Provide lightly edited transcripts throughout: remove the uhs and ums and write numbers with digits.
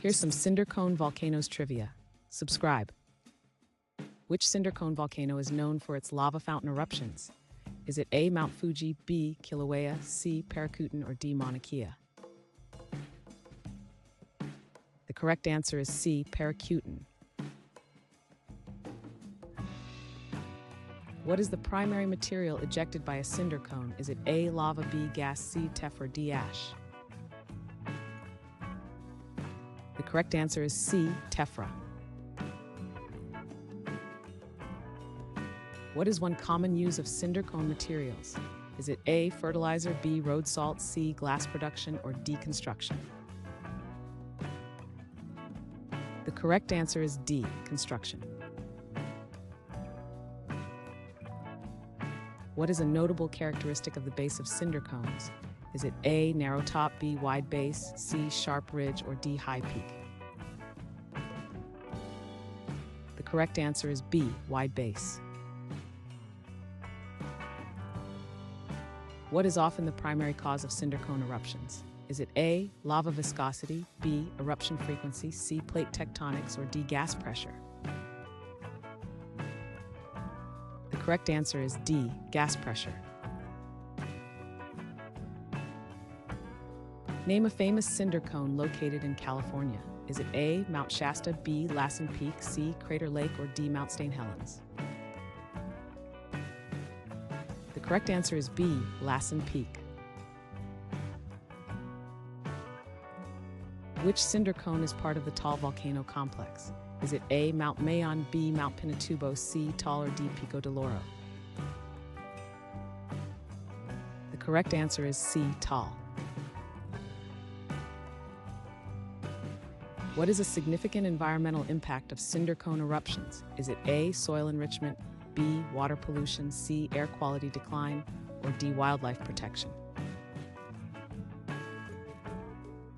Here's some cinder cone volcanoes trivia. Subscribe. Which cinder cone volcano is known for its lava fountain eruptions? Is it A. Mount Fuji, B. Kilauea, C. Paracutin, or D. Mauna Kea? The correct answer is C. Paracutin. What is the primary material ejected by a cinder cone? Is it A. lava, B. gas, C. tephra, D. ash? The correct answer is C. tephra. What is one common use of cinder cone materials? Is it A. fertilizer, B. road salt, C. glass production, or D. construction? The correct answer is D. construction. What is a notable characteristic of the base of cinder cones? Is it A. narrow top, B. wide base, C. sharp ridge, or D. high peak? The correct answer is B. wide base. What is often the primary cause of cinder cone eruptions? Is it A. lava viscosity, B. eruption frequency, C. plate tectonics, or D. gas pressure? The correct answer is D. gas pressure. Name a famous cinder cone located in California. Is it A. Mount Shasta, B. Lassen Peak, C. Crater Lake, or D. Mount St. Helens? The correct answer is B. Lassen Peak. Which cinder cone is part of the tall volcano complex? Is it A. Mount Mayon, B. Mount Pinatubo, C. Tall, or D. Pico de Loro? The correct answer is C. Tall. What is a significant environmental impact of cinder cone eruptions? Is it A. soil enrichment, B. water pollution, C. air quality decline, or D. wildlife protection?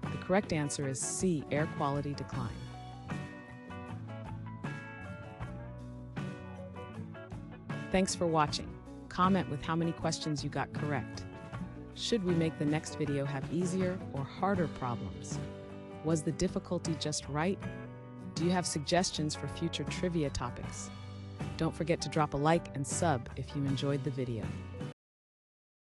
The correct answer is C. air quality decline. Thanks for watching. Comment with how many questions you got correct. Should we make the next video have easier or harder problems? Was the difficulty just right? Do you have suggestions for future trivia topics? Don't forget to drop a like and sub if you enjoyed the video.